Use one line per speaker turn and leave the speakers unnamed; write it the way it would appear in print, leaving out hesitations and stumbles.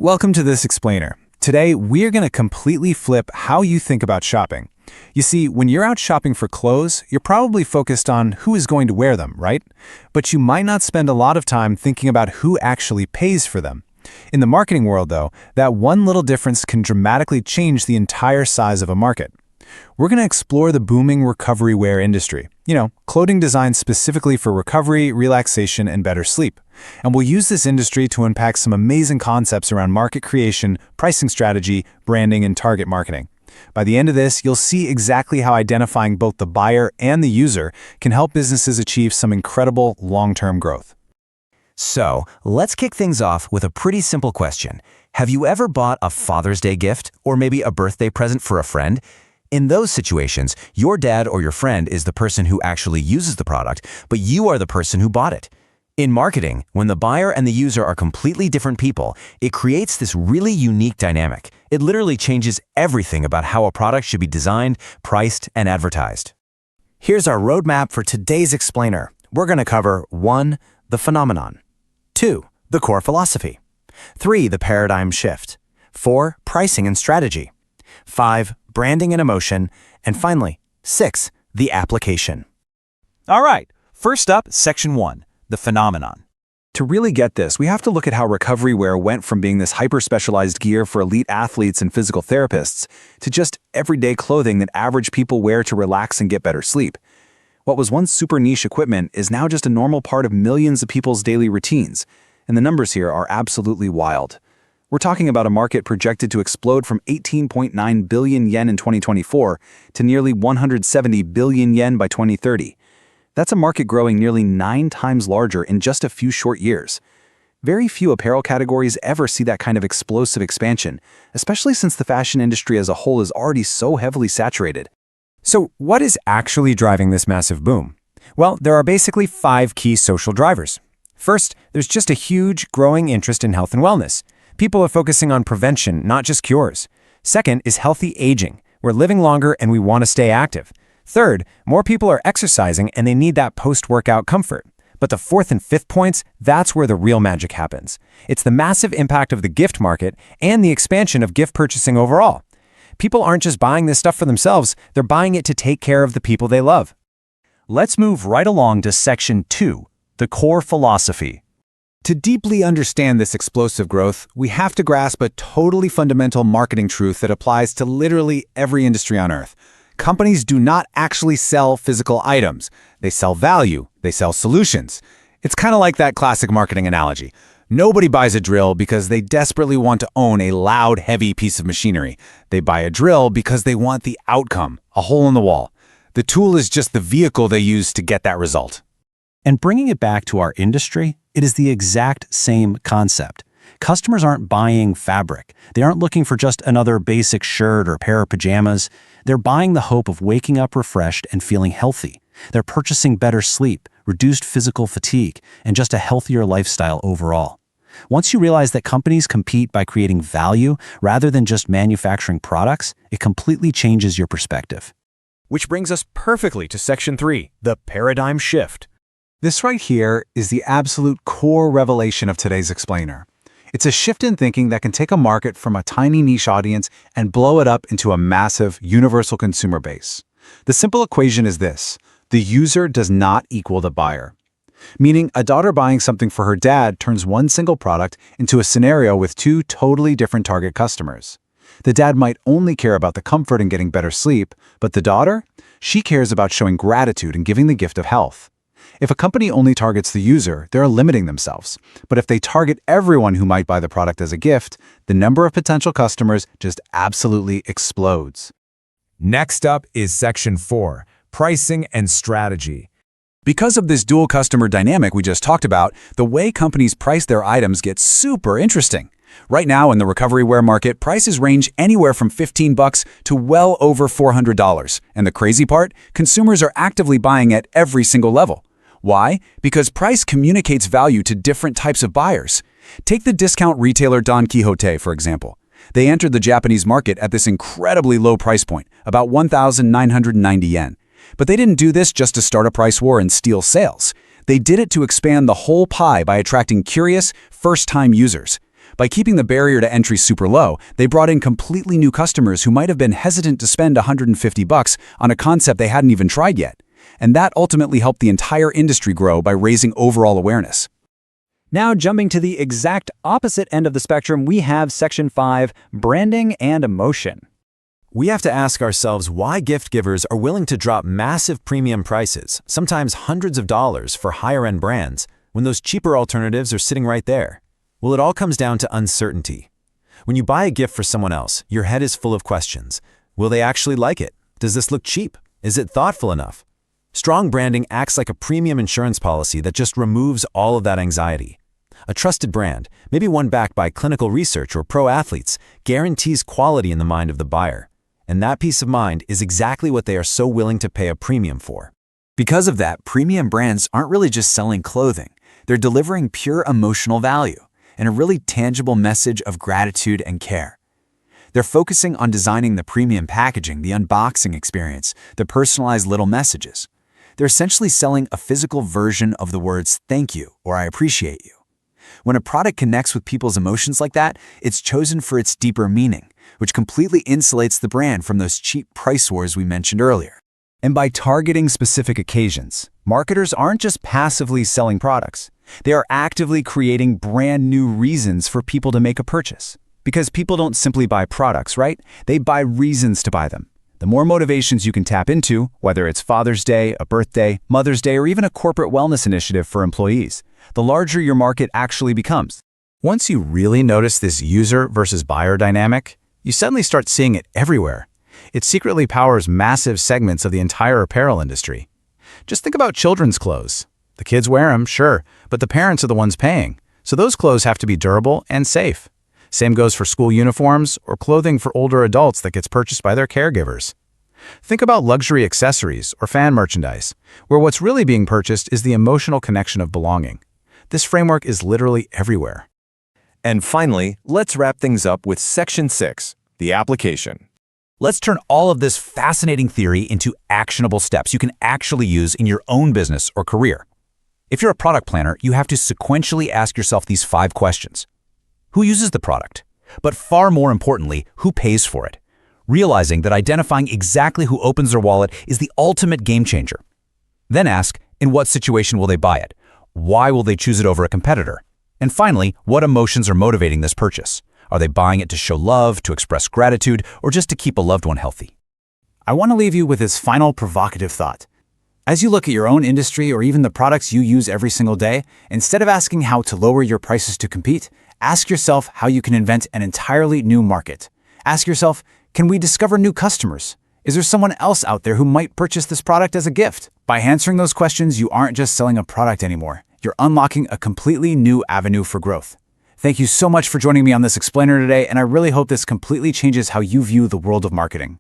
Welcome to This Explainer. Today, we're going to completely flip how you think about shopping. You see, when you're out shopping for clothes, you're probably focused on who is going to wear them, right? But you might not spend a lot of time thinking about who actually pays for them. In the marketing world, though, that one little difference can dramatically change the entire size of a market. We're going to explore the booming recovery wear industry. Clothing designed specifically for recovery, relaxation, and better sleep. And we'll use this industry to unpack some amazing concepts around market creation, pricing strategy, branding, and target marketing. By the end of this, you'll see exactly how identifying both the buyer and the user can help businesses achieve some incredible long-term growth.
So, let's kick things off with a pretty simple question. Have you ever bought a Father's Day gift or maybe a birthday present for a friend? In those situations, your dad or your friend is the person who actually uses the product, but you are the person who bought it. In marketing, when the buyer and the user are completely different people, it creates this really unique dynamic. It literally changes everything about how a product should be designed, priced, and advertised.
Here's our roadmap for today's explainer. We're going to cover 1. The phenomenon. 2. The core philosophy. 3. The paradigm shift. 4. Pricing and strategy. 5. Branding and emotion. And finally, 6. The application.
All right, first up, Section 1, the phenomenon. To really get this, we have to look at how recovery wear went from being this hyper-specialized gear for elite athletes and physical therapists to just everyday clothing that average people wear to relax and get better sleep. What was once super niche equipment is now just a normal part of millions of people's daily routines, and the numbers here are absolutely wild. We're talking about a market projected to explode from 18.9 billion yen in 2024 to nearly 170 billion yen by 2030. That's a market growing nearly 9 times larger in just a few short years. Very few apparel categories ever see that kind of explosive expansion, especially since the fashion industry as a whole is already so heavily saturated.
So what is actually driving this massive boom? Well, there are basically 5 key social drivers. First, there's just a huge, growing interest in health and wellness. People are focusing on prevention, not just cures. Second is healthy aging. We're living longer and we want to stay active. Third, more people are exercising and they need that post-workout comfort. But the 4th and 5th points, that's where the real magic happens. It's the massive impact of the gift market and the expansion of gift purchasing overall. People aren't just buying this stuff for themselves, they're buying it to take care of the people they love.
Let's move right along to Section 2, the core philosophy. To deeply understand this explosive growth, we have to grasp a totally fundamental marketing truth that applies to literally every industry on Earth. Companies do not actually sell physical items. They sell value. They sell solutions. It's kind of like that classic marketing analogy. Nobody buys a drill because they desperately want to own a loud, heavy piece of machinery. They buy a drill because they want the outcome, a hole in the wall. The tool is just the vehicle they use to get that result.
And bringing it back to our industry, it is the exact same concept. Customers aren't buying fabric. They aren't looking for just another basic shirt or pair of pajamas. They're buying the hope of waking up refreshed and feeling healthy. They're purchasing better sleep, reduced physical fatigue, and just a healthier lifestyle overall. Once you realize that companies compete by creating value rather than just manufacturing products, it completely changes your perspective.
Which brings us perfectly to Section 3, the paradigm shift. This right here is the absolute core revelation of today's explainer. It's a shift in thinking that can take a market from a tiny niche audience and blow it up into a massive, universal consumer base. The simple equation is this: the user does not equal the buyer. Meaning, a daughter buying something for her dad turns one single product into a scenario with 2 totally different target customers. The dad might only care about the comfort and getting better sleep, but the daughter? She cares about showing gratitude and giving the gift of health. If a company only targets the user, they're limiting themselves. But if they target everyone who might buy the product as a gift, the number of potential customers just absolutely explodes.
Next up is Section 4, pricing and strategy.
Because of this dual customer dynamic we just talked about, the way companies price their items gets super interesting. Right now in the recovery wear market, prices range anywhere from $15 to well over $400. And the crazy part, consumers are actively buying at every single level. Why? Because price communicates value to different types of buyers. Take the discount retailer Don Quijote, for example. They entered the Japanese market at this incredibly low price point, about 1,990 yen. But they didn't do this just to start a price war and steal sales. They did it to expand the whole pie by attracting curious, first-time users. By keeping the barrier to entry super low, they brought in completely new customers who might have been hesitant to spend $150 on a concept they hadn't even tried yet. And that ultimately helped the entire industry grow by raising overall awareness.
Now, jumping to the exact opposite end of the spectrum, we have Section 5, Branding and Emotion.
We have to ask ourselves why gift givers are willing to drop massive premium prices, sometimes hundreds of dollars for higher-end brands, when those cheaper alternatives are sitting right there. Well, it all comes down to uncertainty. When you buy a gift for someone else, your head is full of questions. Will they actually like it? Does this look cheap? Is it thoughtful enough? Strong branding acts like a premium insurance policy that just removes all of that anxiety. A trusted brand, maybe one backed by clinical research or pro athletes, guarantees quality in the mind of the buyer. And that peace of mind is exactly what they are so willing to pay a premium for.
Because of that, premium brands aren't really just selling clothing. They're delivering pure emotional value and a really tangible message of gratitude and care. They're focusing on designing the premium packaging, the unboxing experience, the personalized little messages. They're essentially selling a physical version of the words "thank you" or "I appreciate you." When a product connects with people's emotions like that, it's chosen for its deeper meaning, which completely insulates the brand from those cheap price wars we mentioned earlier. And by targeting specific occasions, marketers aren't just passively selling products. They are actively creating brand new reasons for people to make a purchase. Because people don't simply buy products, right? They buy reasons to buy them. The more motivations you can tap into, whether it's Father's Day, a birthday, Mother's Day, or even a corporate wellness initiative for employees, the larger your market actually becomes.
Once you really notice this user versus buyer dynamic, you suddenly start seeing it everywhere. It secretly powers massive segments of the entire apparel industry. Just think about children's clothes. The kids wear them, sure, but the parents are the ones paying. So those clothes have to be durable and safe. Same goes for school uniforms or clothing for older adults that gets purchased by their caregivers. Think about luxury accessories or fan merchandise, where what's really being purchased is the emotional connection of belonging. This framework is literally everywhere.
And finally, let's wrap things up with Section 6, the application.
Let's turn all of this fascinating theory into actionable steps you can actually use in your own business or career. If you're a product planner, you have to sequentially ask yourself these 5 questions. Who uses the product? But far more importantly, who pays for it? Realizing that identifying exactly who opens their wallet is the ultimate game changer. Then ask, in what situation will they buy it? Why will they choose it over a competitor? And finally, what emotions are motivating this purchase? Are they buying it to show love, to express gratitude, or just to keep a loved one healthy?
I want to leave you with this final provocative thought. As you look at your own industry or even the products you use every single day, instead of asking how to lower your prices to compete, ask yourself how you can invent an entirely new market. Ask yourself, can we discover new customers? Is there someone else out there who might purchase this product as a gift? By answering those questions, you aren't just selling a product anymore. You're unlocking a completely new avenue for growth. Thank you so much for joining me on this explainer today, and I really hope this completely changes how you view the world of marketing.